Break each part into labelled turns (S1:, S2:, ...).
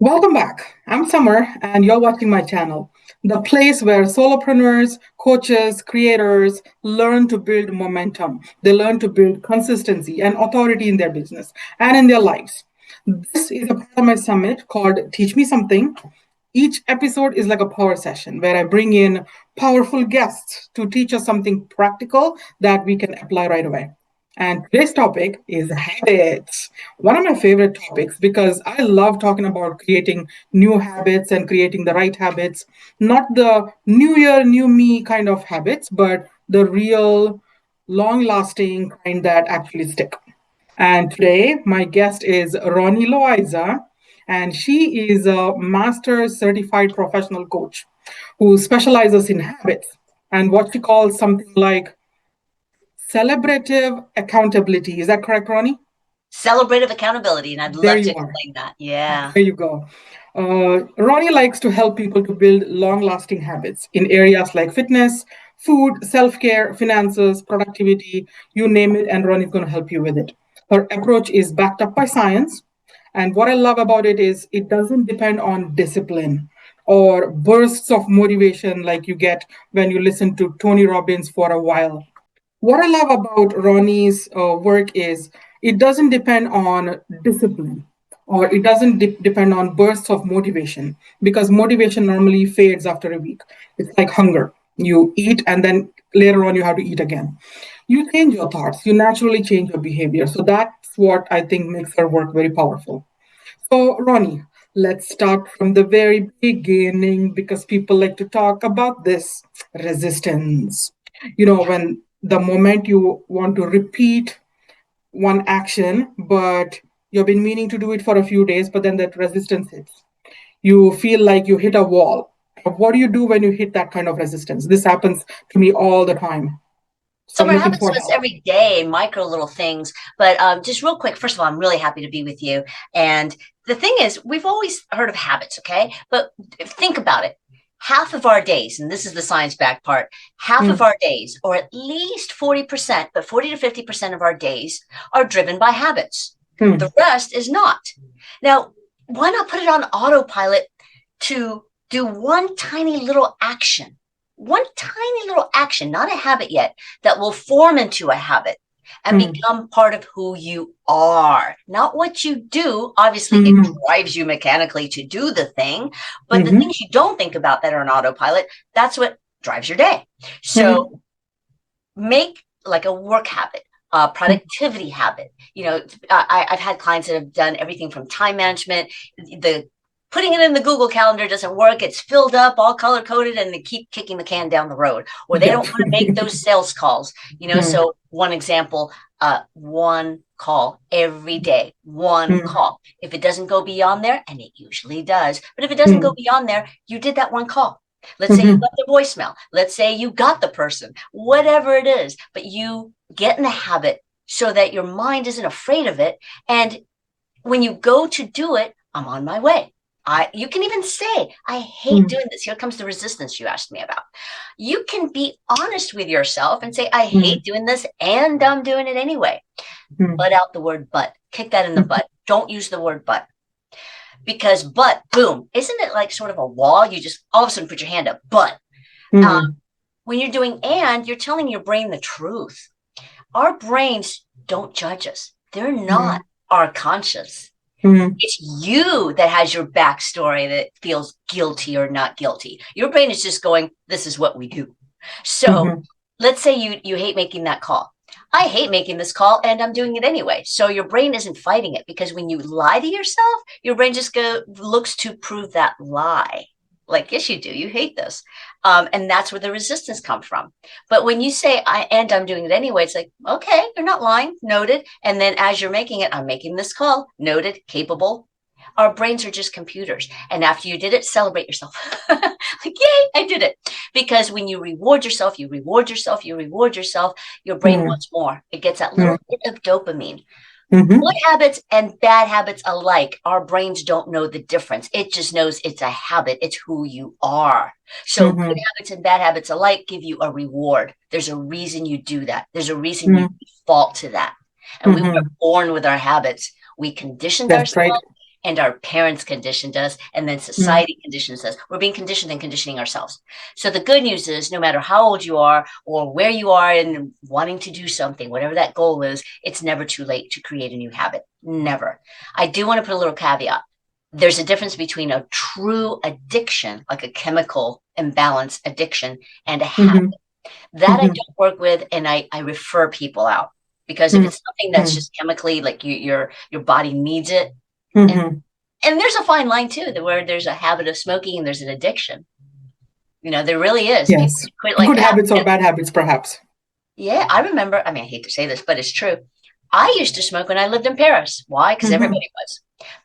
S1: Welcome back. I'm Summer, and you're watching my channel, the place where solopreneurs, coaches, creators learn to build momentum. They learn to build consistency and authority in their business and in their lives. This is a part of my summit called Teach Me Something. Each episode is like a power session where I bring in powerful guests to teach us something practical that we can apply right away. And today's topic is habits. One of my favorite topics because I love talking about creating new habits and creating the right habits, not the new year, new me kind of habits, but the real, long lasting kind that actually stick. And today, my guest is Ronnie Loaiza, and she is a master certified professional coach who specializes in habits and what she calls something like celebrative accountability. Is that correct, Ronnie?
S2: Celebrative accountability, and I'd
S1: There
S2: love to
S1: you are.
S2: explain that. Yeah.
S1: There you go. Ronnie likes to help people to build long lasting habits in areas like fitness, food, self care, finances, productivity, you name it, and Ronnie's going to help you with it. Her approach is backed up by science. And what I love about it is it doesn't depend on discipline or bursts of motivation like you get when you listen to Tony Robbins for a while. What I love about Ronnie's work is it doesn't depend on discipline or it doesn't depend on bursts of motivation because motivation normally fades after a week. It's like hunger. You eat and then later on you have to eat again. You change your thoughts, you naturally change your behavior. So that's what I think makes her work very powerful. So, Ronnie, let's start from the very beginning because people like to talk about this resistance. When the moment you want to repeat one action, but you've been meaning to do it for a few days, but then that resistance hits. You feel like you hit a wall. What do you do when you hit that kind of resistance? This happens to me all the time. So I'm
S2: Summer
S1: looking
S2: happens
S1: for
S2: to us
S1: help.
S2: every day, micro little things. But just real quick, first of all, I'm really happy to be with you. And the thing is, we've always heard of habits, okay? But think about it. Half of our days, and this is the science back part, half of
S1: Mm,
S2: our days, or at least 40%, but 40 to 50% of our days are driven by habits. The
S1: mm,
S2: rest is not. Now, why not put it on autopilot to do one tiny little action? One tiny little action, not a habit yet, that will form into a habit and
S1: mm,
S2: become part of who you are. Not what you do. Obviously, it
S1: mm,
S2: drives you mechanically to do the thing, but the
S1: mhm,
S2: things you don't think about that are on autopilot, that's what drives your day. So
S1: mhm,
S2: make like a work habit, a productivity habit. I've had clients that have done everything from time management. The putting it in the Google Calendar doesn't work. It's filled up, all color coded, and they keep kicking the can down the road, or they don't
S1: yep.
S2: want to make those sales calls.
S1: Mm,
S2: So one example, one call every day, one
S1: mm,
S2: call. If it doesn't go beyond there, and it usually does, but if it doesn't go
S1: mm,
S2: beyond there, you did that one call. Let's say you
S1: mhm,
S2: got the voicemail. Let's say you got the person, whatever it is, but you get in the habit so that your mind isn't afraid of it. And when you go to do it, I'm on my way. You can even say, I hate
S1: mm,
S2: doing this. Here comes the resistance you asked me about. You can be honest with yourself and say, I hate
S1: mm,
S2: doing this and I'm doing it anyway.
S1: mm,
S2: Butt out the word but. Kick that in the
S1: mm,
S2: butt. Don't use the word but because but, boom, isn't it like sort of a wall? You just all of a sudden put your hand up. But uh,
S1: mm,
S2: when you're doing and, you're telling your brain the truth. Our brains don't judge us. They're not
S1: mm,
S2: our conscious.
S1: mm,
S2: It's you that has your backstory that feels guilty or not guilty. Your brain is just going, this is what we do. So
S1: mhm,
S2: let's say you hate making that call. I hate making this call and I'm doing it anyway. So your brain isn't fighting it because when you lie to yourself, your brain just looks to prove that lie. Like, yes, you do. You hate this. And that's where the resistance comes from. But when you say I'm doing it anyway, it's like, okay, you're not lying, noted. And then as you're making it, I'm making this call, noted, capable. Our brains are just computers. And after you did it, celebrate yourself. Like, yay, I did it. Because when you reward yourself, you reward yourself, you reward yourself, your brain
S1: mm,
S2: wants more. It gets that
S1: mm,
S2: little hit of dopamine. Good
S1: mhm,
S2: habits and bad habits alike, our brains don't know the difference. It just knows it's a habit. It's who you are. So good
S1: mhm,
S2: habits and bad habits alike give you a reward. There's a reason you do that. There's a reason you
S1: mm,
S2: default to that. And we were
S1: mhm.
S2: born with our habits. We conditioned
S1: That's right.
S2: ourselves. and our parents conditioned us, and then
S1: Mm.
S2: society conditions us. We're being conditioned and conditioning ourselves. So the good news is, no matter how old you are or where you are in wanting to do something, whatever that goal is, it's never too late to create a new habit. Never. I do want to put a little caveat. There's a difference between a true addiction, like a chemical imbalance addiction, and a habit
S1: Mm-hmm.
S2: that I
S1: Mm-hmm.
S2: don't work with, and I refer people out, because if it's something that's
S1: Mm-hmm.
S2: just chemically, like your body needs it, and
S1: Mm-hmm.
S2: there's a fine line too, where there's a habit of smoking and there's an addiction. There really is. People
S1: Yes.
S2: quit like
S1: Good
S2: that.
S1: habits or bad habits, perhaps.
S2: Yeah, I remember. I mean, I hate to say this, but it's true. I used to smoke when I lived in Paris. Why? Because
S1: Mm-hmm.
S2: everybody was.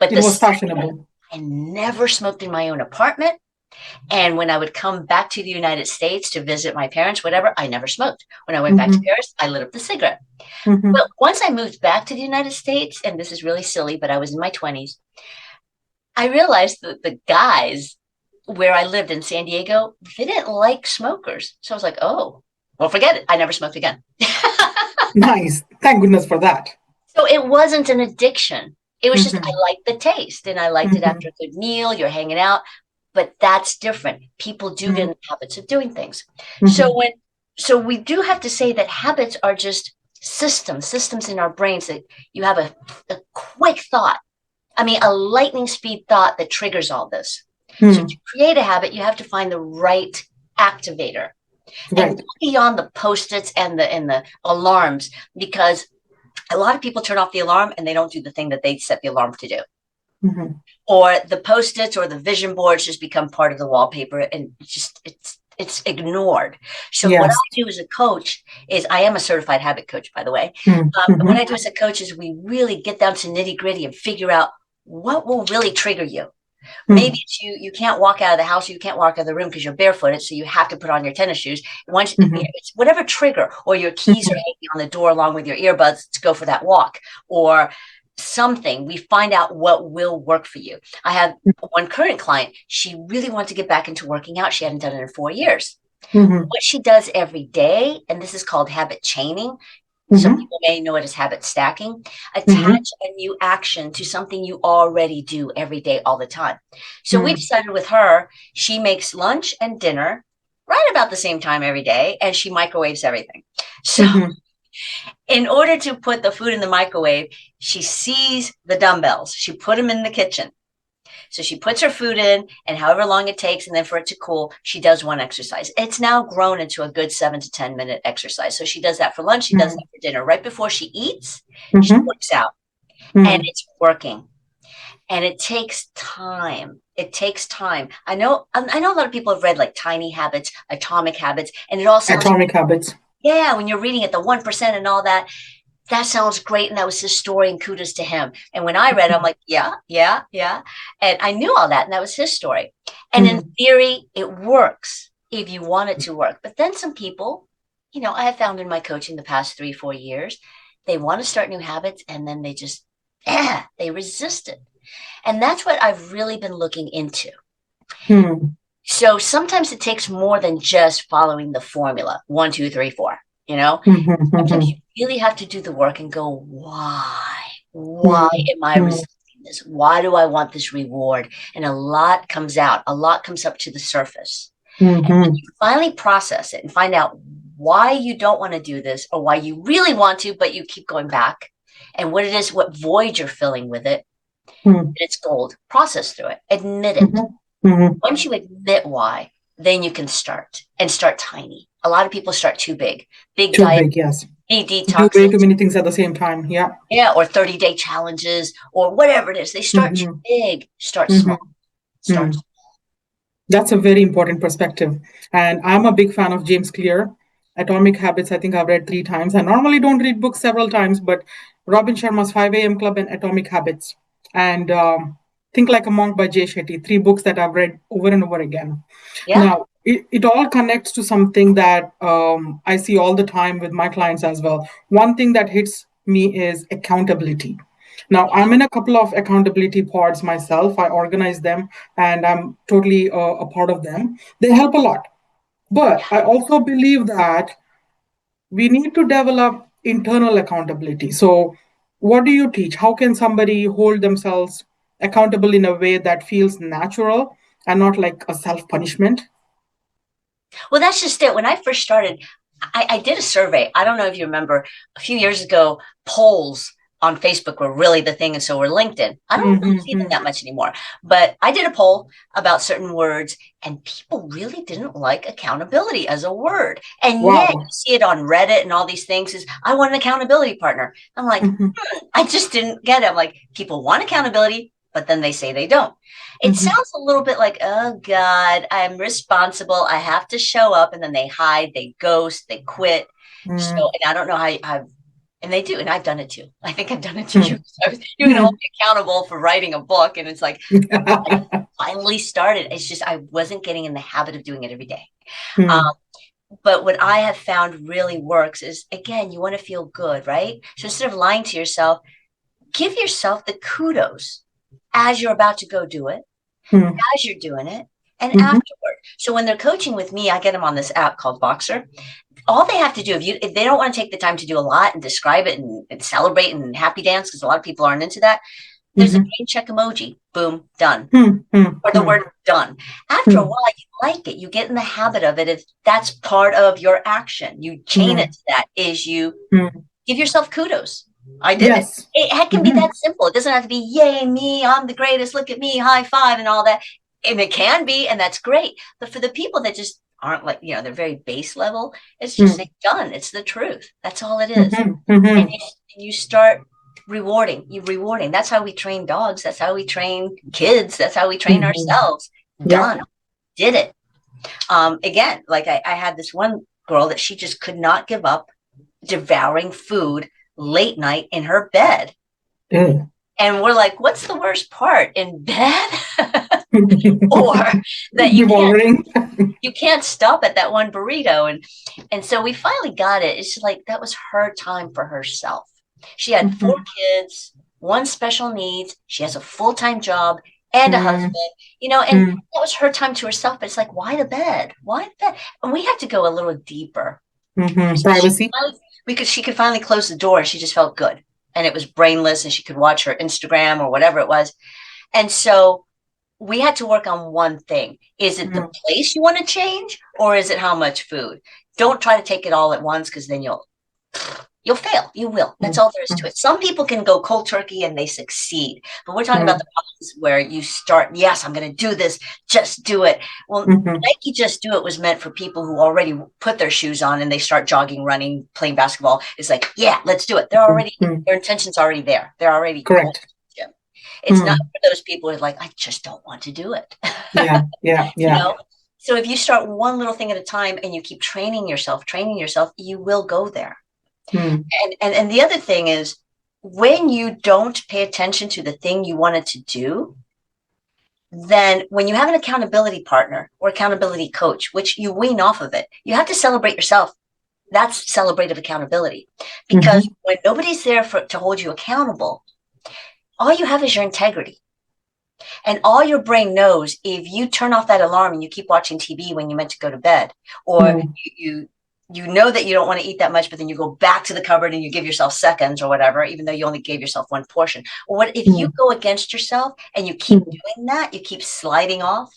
S2: But
S1: It
S2: the
S1: was
S2: second
S1: fashionable.
S2: I never smoked in my own apartment. And when I would come back to the United States to visit my parents, whatever, I never smoked. When I went back to
S1: Mm-hmm.
S2: Paris, I lit up the cigarette.
S1: Mm-hmm.
S2: But once I moved back to the United States, and this is really silly, but I was in my 20s, I realized that the guys where I lived in San Diego, they didn't like smokers. So I was like, oh, well, forget it. I never smoked again.
S1: Nice. Thank goodness for that.
S2: So it wasn't an addiction. It was just, I
S1: Mm-hmm.
S2: liked the taste, and I liked it
S1: Mm-hmm.
S2: after a good meal. You're hanging out, but that's different. People do get in the habits of doing things.
S1: Mm-hmm.
S2: So so we do have to say that habits are just systems in our brains that you have a quick thought. I mean, a lightning speed thought that triggers all this. So to
S1: Mm-hmm.
S2: create a habit, you have to find the right activator and
S1: Right.
S2: go beyond the post-its and the alarms, because a lot of people turn off the alarm and they don't do the thing that they set the alarm to do.
S1: Mm-hmm.
S2: Or the post-its or the vision boards just become part of the wallpaper, and it's ignored. So what I
S1: Yes.
S2: do as a coach is, I am a certified habit coach, by the way. What
S1: Mm-hmm.
S2: I do as a coach is we really get down to nitty gritty and figure out what will really trigger you. Maybe
S1: Mm-hmm.
S2: it's you can't walk out of the house, you can't walk out of the room because you're barefooted, so you have to put on your tennis shoes. Once
S1: Mm-hmm.
S2: it's whatever trigger, or your keys are
S1: Mm-hmm.
S2: hanging on the door along with your earbuds to go for that walk, or something. We find out what will work for you. I have one current client. She really wanted to get back into working out. She hadn't done it in 4 years.
S1: Mm-hmm.
S2: What she does every day, and this is called habit chaining. Some
S1: Mm-hmm.
S2: people may know it as habit stacking.
S1: Mm-hmm.
S2: Attach a new action to something you already do every day, all the time. So we decided with her, she makes lunch and dinner right about the same time every day, and she microwaves everything. So
S1: Mm-hmm.
S2: in order to put the food in the microwave, she sees the dumbbells. She put them in the kitchen. So she puts her food in, and however long it takes, and then for it to cool, she does one exercise. It's now grown into a good 7 to 10 minute exercise. So she does that for lunch. She does
S1: Mm-hmm.
S2: that for dinner. Right before she eats, she
S1: Mm-hmm.
S2: works out, and
S1: Mm-hmm.
S2: it's working. And it takes time. It takes time. I know a lot of people have read like Tiny Habits, Atomic Habits, and it all sounds,
S1: Atomic habits.
S2: yeah, when you're reading it, the 1% and all that, that sounds great. And that was his story, and kudos to him. And when I read it, I'm like, yeah, yeah, yeah. And I knew all that. And that was his story. And in
S1: Mm-hmm.
S2: theory, it works if you want it to work. But then some people, I have found in my coaching the past 3, 4 years, they want to start new habits, and then they just, they resist it. And that's what I've really been looking into.
S1: Mm-hmm.
S2: So sometimes it takes more than just following the formula 1, 2, 3, 4. Sometimes
S1: Mm-hmm.
S2: you really have to do the work and go, why? Why am I
S1: Mm-hmm.
S2: resisting this? Why do I want this reward? And a lot comes out, a lot comes up to the surface. And when
S1: Mm-hmm.
S2: you finally process it and find out why you don't want to do this, or why you really want to, but you keep going back, and what it is, what void you're filling with it,
S1: Mm-hmm.
S2: it's gold. Process through it, admit it.
S1: Mm-hmm. Mm-hmm.
S2: Once you admit why, then you can start, and start tiny. A lot of people start too big, big
S1: Too
S2: diet,
S1: big, yes.
S2: big
S1: Do way
S2: detoxes,
S1: too many things at the same time. Yeah.
S2: yeah, or 30-day challenges, or whatever it is. They start too
S1: Mm-hmm.
S2: big. Start small.
S1: Mm-hmm.
S2: Start.
S1: Mm. That's a very important perspective. And I'm a big fan of James Clear. Atomic Habits, I think I've read 3 times. I normally don't read books several times, but Robin Sharma's 5 a.m. Club and Atomic Habits. And Think Like a Monk by Jay Shetty, 3 books that I've read over and over again.
S2: Yeah.
S1: Now, it all connects to something that I see all the time with my clients as well. One thing that hits me is accountability. Now, I'm in a couple of accountability pods myself. I organize them and I'm totally a part of them. They help a lot. But I also believe that we need to develop internal accountability. So, what do you teach? How can somebody hold themselves accountable in a way that feels natural and not like a self punishment?
S2: Well, that's just it. When I first started, I did a survey. I don't know if you remember a few years ago, polls on Facebook were really the thing. And so were LinkedIn. I don't really see them
S1: Mm-hmm.
S2: that much anymore. But I did a poll about certain words, and people really didn't like accountability as a word. And yet you
S1: Wow.
S2: see it on Reddit and all these things is, I want an accountability partner. I'm like,
S1: Mm-hmm.
S2: I just didn't get it. I'm like, people want accountability, but then they say they don't. It
S1: Mm-hmm.
S2: sounds a little bit like, oh God, I'm responsible. I have to show up. And then they hide, they ghost, they quit. So, and I don't know how and they do. And I've done it too. I think I've done it to you. You're going to hold me accountable for writing a book. And it's like, I finally started. It's just, I wasn't getting in the habit of doing it every day. Um,
S1: Mm-hmm.
S2: but what I have found really works is, again, you want to feel good, right? So instead of lying to yourself, give yourself the kudos as you're about to go do it, as you're doing it, and
S1: Mm-hmm.
S2: afterward. So when they're coaching with me, I get them on this app called Boxer. All they have to do, if they don't want to take the time to do a lot and describe it and celebrate and happy dance, because a lot of people aren't into that, there's a
S1: Mm-hmm.
S2: brain check emoji. Boom, done. Or the
S1: Mm-hmm.
S2: word done. After a while, you like it. You get in the habit of it. If that's part of your action, you chain
S1: Mm-hmm.
S2: it to that. Is you
S1: Mm-hmm.
S2: give yourself kudos. I did it.
S1: Yes.
S2: It can be
S1: Mm-hmm.
S2: that simple. It doesn't have to be, yay, me, I'm the greatest, look at me, high five, and all that. And it can be, and that's great. But for the people that just aren't like, they're very base level, it's just
S1: Mm-hmm.
S2: say done. It's the truth. That's all it is.
S1: Mm-hmm. Mm-hmm.
S2: And you start rewarding. You rewarding. That's how we train dogs. That's how we train kids. That's how we train
S1: Mm-hmm.
S2: ourselves.
S1: Yeah.
S2: Done. Did it. Again, like I had this one girl that she just could not give up devouring food late night in her bed.
S1: Mm.
S2: And we're like, what's the worst part in bed? Or that
S1: Devouring.
S2: you can't stop at that one burrito. And so we finally got it. It's like that was her time for herself. She had four
S1: Mm-hmm.
S2: kids, one special needs, she has a full-time job and a husband, and
S1: Mm-hmm.
S2: that was her time to herself. But it's like, why the bed? Why the bed? And we had to go a little deeper.
S1: Mm-hmm.
S2: So
S1: Privacy.
S2: she could finally close the door and she just felt good. And it was brainless and she could watch her Instagram or whatever it was. And so we had to work on one thing. Is it the
S1: Mm-hmm.
S2: place you want to change or is it how much food? Don't try to take it all at once because then you'll fail. You will. That's all there is to it. Some people can go cold turkey and they succeed. But we're talking about the process where you start, yes, I'm going to do this. Just do it. Well,
S1: Mm-hmm.
S2: Nike Just Do It was meant for people who already put their shoes on and they start jogging, running, playing basketball. It's like, yeah, let's do it.
S1: Mm-hmm.
S2: Their intention's already there. They're already going to
S1: Correct.
S2: the gym. It's not
S1: Mm-hmm.
S2: for those people who are like, I just don't want to do it.
S1: Yeah. Yeah.
S2: you
S1: Yeah.
S2: know? So if you start one little thing at a time and you keep training yourself, you will go there.
S1: Mm-hmm.
S2: And the other thing is when you don't pay attention to the thing you wanted to do, then when you have an accountability partner or accountability coach, which you wean off of it, you have to celebrate yourself. That's celebrative accountability. Because
S1: Mm-hmm.
S2: when nobody's there to hold you accountable, all you have is your integrity. And all your brain knows, if you turn off that alarm and you keep watching TV when you meant to go to bed, or you know that you don't want to eat that much, but then you go back to the cupboard and you give yourself seconds or whatever, even though you only gave yourself one portion. Or what if you go against yourself and you keep
S1: Mm-hmm.
S2: doing that, you keep sliding off?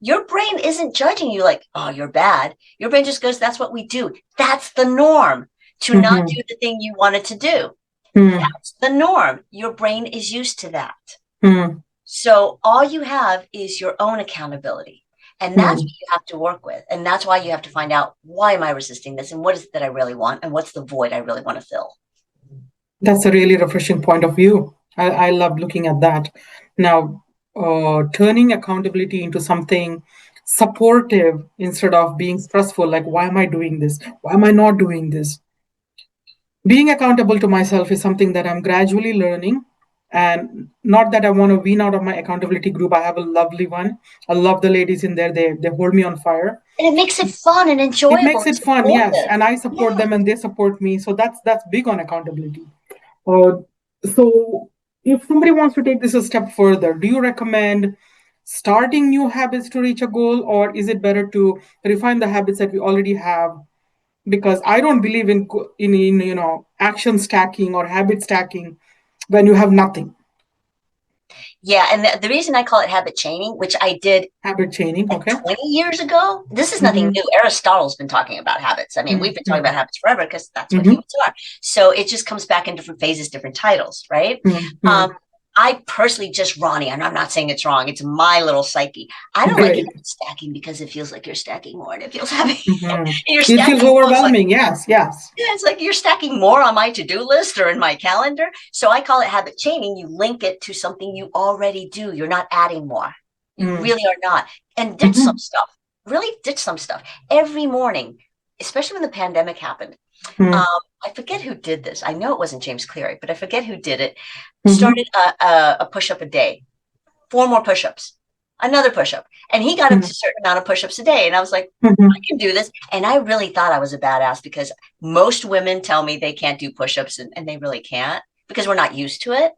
S2: Your brain isn't judging you like, oh, you're bad. Your brain just goes, that's what we do. That's the norm, to not
S1: Mm-hmm.
S2: do the thing you wanted to do.
S1: Mm-hmm.
S2: That's the norm. Your brain is used to that.
S1: Mm-hmm.
S2: So all you have is your own accountability. And that's
S1: Mm-hmm.
S2: what you have to work with. And that's why you have to find out, why am I resisting this? And what is it that I really want? And what's the void I really want to fill?
S1: That's a really refreshing point of view. I love looking at that. Now, turning accountability into something supportive instead of being stressful, like, why am I doing this? Why am I not doing this? Being accountable to myself is something that I'm gradually learning. And not that I want to wean out of my accountability group. I have a lovely one. I love the ladies in there. They hold me on fire.
S2: And it makes it fun and
S1: It
S2: enjoyable
S1: makes
S2: and
S1: it fun, yes.
S2: supportive.
S1: And I support
S2: Yeah.
S1: them and they support me. So that's big on accountability. Uh, so, if somebody wants to take this a step further, do you recommend starting new habits to reach a goal, or is it better to refine the habits that we already have? Because I don't believe in action stacking or habit stacking when you have nothing.
S2: Yeah, and the reason I call it habit chaining, which I did
S1: Habit chaining.
S2: like
S1: Okay.
S2: 20 years ago, this is nothing
S1: Mm-hmm.
S2: new. Aristotle's been talking about habits. I mean, we've been talking
S1: Mm-hmm.
S2: about habits forever because that's what
S1: Mm-hmm.
S2: humans are. So it just comes back in different phases, different titles, right?
S1: Mm-hmm.
S2: Um, I personally just Ronnie, and I'm not saying it's wrong. It's my little psyche. I don't like
S1: Great.
S2: habit stacking because it feels like you're stacking more and it feels heavy.
S1: Mm-hmm.
S2: You're
S1: It feels
S2: stacking more. It's like,
S1: overwhelming. Yes. Yes.
S2: yeah, it's like you're stacking more on my to-do list or in my calendar. So I call it habit chaining. You link it to something you already do. You're not adding more. You
S1: Mm-hmm.
S2: really are not. And ditch some stuff. Really ditch some stuff. Every morning, especially when the pandemic happened. Um, I forget who did this. I know it wasn't James Cleary, but I forget who did it.
S1: Mm-hmm.
S2: Started a push-up a day, 4 more push-ups, another push-up. And he got up to a certain amount of push-ups a day. And I was like, I
S1: Mm-hmm.
S2: can do this. And I really thought I was a badass because most women tell me they can't do push-ups and they really can't because we're not used to it.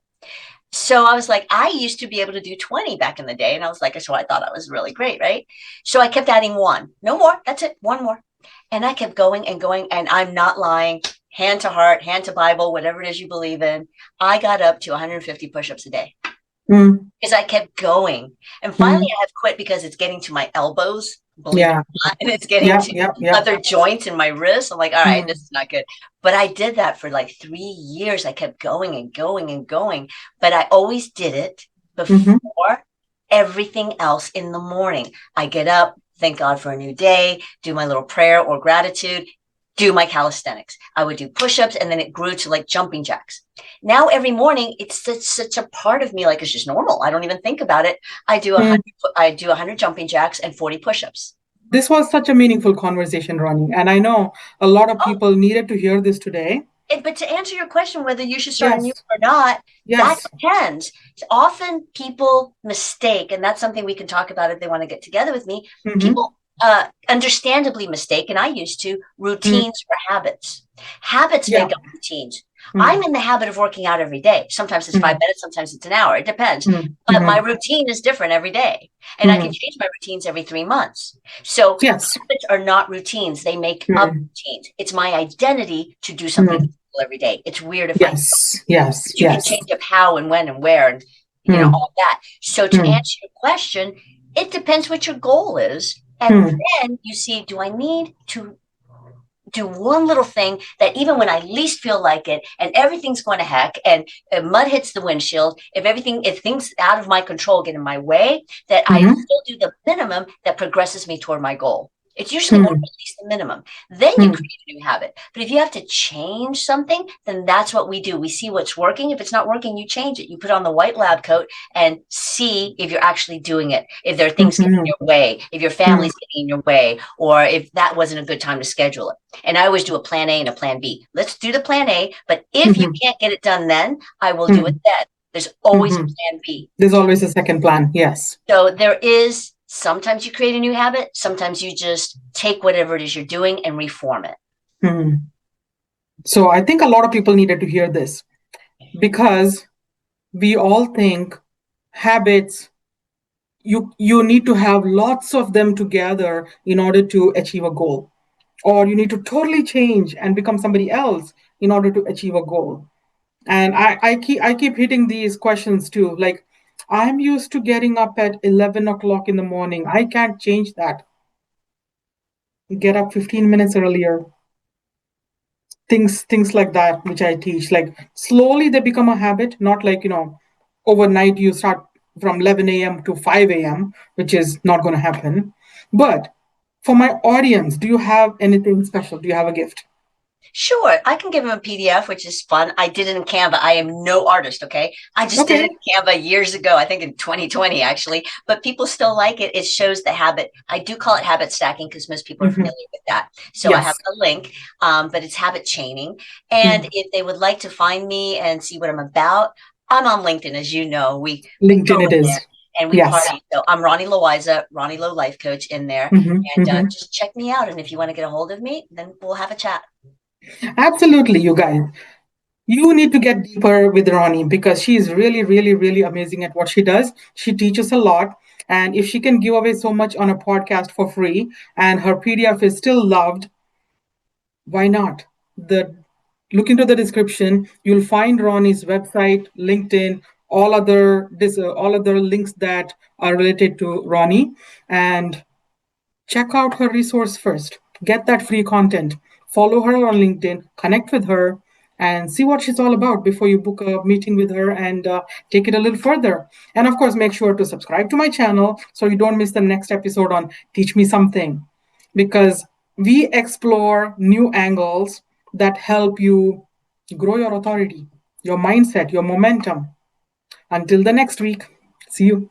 S2: So I was like, I used to be able to do 20 back in the day. And I was like, so I thought I was really great, right? So I kept adding one. No more. That's it. One more. And I kept going and going. And I'm not lying. Hand to heart, hand to Bible, whatever it is you believe in. I got up to 150 push-ups a day
S1: Mm-hmm.
S2: because I kept going. And finally, I have quit because it's getting to my elbows, believe it
S1: Yeah.
S2: or not, and it's getting
S1: Yeah.
S2: to
S1: Yeah. Yeah.
S2: other joints in my wrist. I'm like, all right, this
S1: Mm-hmm.
S2: is not good. But I did that for like 3 years. I kept going and going and going, but I always did it
S1: Mm-hmm.
S2: before everything else in the morning. I get up, thank God for a new day, do my little prayer or gratitude, do my calisthenics. I would do push-ups and then it grew to like jumping jacks. Now every morning it's such a part of me, like it's just normal. I don't even think about it. I do 100 jumping jacks and 40 push-ups.
S1: This was such a meaningful conversation, Ronnie. And I know a lot of
S2: Oh,
S1: people needed to hear this today.
S2: but to answer your question, whether you should start a new
S1: Yes.
S2: or not, that
S1: Yes.
S2: depends. Often people mistake, and that's something we can talk about if they want to get together with me.
S1: Mm-hmm.
S2: People understandably mistake, and I used to, routines for habits. Habits
S1: Yeah.
S2: make up routines. I'm
S1: Mm-hmm.
S2: in the habit of working out every day. Sometimes it's 5 minutes, sometimes it's an hour. It depends. But my
S1: Mm-hmm.
S2: routine is different every day. And I can
S1: Mm-hmm.
S2: change my routines every 3 months. So
S1: Yes.
S2: habits are not routines. They make up
S1: Mm-hmm.
S2: routines. It's my identity to do something every day. It's weird if I don't.
S1: Yes. Yes.
S2: But you can
S1: Yes.
S2: change up how and when and where and
S1: Mm-hmm.
S2: all that. So to answer your question, it depends what your goal is. And
S1: Mm-hmm.
S2: then you see, do I need to do one little thing that even when I least feel like it and everything's going to heck and mud hits the windshield, if things out of my control get in my way, that I
S1: Mm-hmm.
S2: still do the minimum that progresses me toward my goal. It's usually more or
S1: Mm-hmm.
S2: least the minimum. Then you
S1: Mm-hmm.
S2: create a new habit. But if you have to change something, then that's what we do. We see what's working. If it's not working, you change it. You put on the white lab coat and see if you're actually doing it. If there are things getting in
S1: Mm-hmm.
S2: your way, if your
S1: Mm-hmm.
S2: family's getting in your way, or if that wasn't a good time to schedule it. And I always do a plan A and a plan B. Let's do the plan A, but if you
S1: Mm-hmm.
S2: can't get it done then, I will do it then. There's always a
S1: Mm-hmm.
S2: plan B.
S1: There's always a second plan. Yes.
S2: So there is sometimes you create a new habit, sometimes you just take whatever it is you're doing and reform it.
S1: Mm-hmm. So I think a lot of people needed to hear this because we all think habits, you need to have lots of them together in order to achieve a goal, or you need to totally change and become somebody else in order to achieve a goal. And I keep hitting these questions too, like, I'm used to getting up at 11 o'clock in the morning. I can't change that. Get up 15 minutes earlier. Things like that, which I teach, like, slowly they become a habit, not like, overnight you start from 11 a.m. to 5 a.m., which is not going to happen. But for my audience, do you have anything special? Do you have a gift?
S2: Sure, I can give him a PDF, which is fun. I did it in Canva. I am no artist, okay? I just did it
S1: Okay.
S2: in Canva years ago, I think in 2020, actually, but people still like it. It shows the habit. I do call it habit stacking because most people are
S1: Hmm.
S2: familiar with that. So I have
S1: Yes.
S2: a link, but it's habit chaining. And
S1: Mm.
S2: if they would like to find me and see what I'm about, I'm on LinkedIn, as you know. We go
S1: LinkedIn it
S2: in there
S1: is.
S2: and we
S1: Yes.
S2: party. So I'm Ronnie Loaiza, Ronnie Lo Life Coach in there.
S1: Hmm.
S2: And
S1: Hmm.
S2: just check me out. And if you want to get a hold of me, then we'll have a chat.
S1: Absolutely, you guys. You need to get deeper with Ronnie because she is really, really, really amazing at what she does. She teaches a lot. And if she can give away so much on a podcast for free and her PDF is still loved, why not? The Look into the description. You'll find Ronnie's website, LinkedIn, all other links that are related to Ronnie, and check out her resource first. Get that free content. Follow her on LinkedIn, connect with her, and see what she's all about before you book a meeting with her and take it a little further. And of course, make sure to subscribe to my channel so you don't miss the next episode on Teach Me Something, because we explore new angles that help you grow your authority, your mindset, your momentum. Until the next week, see you.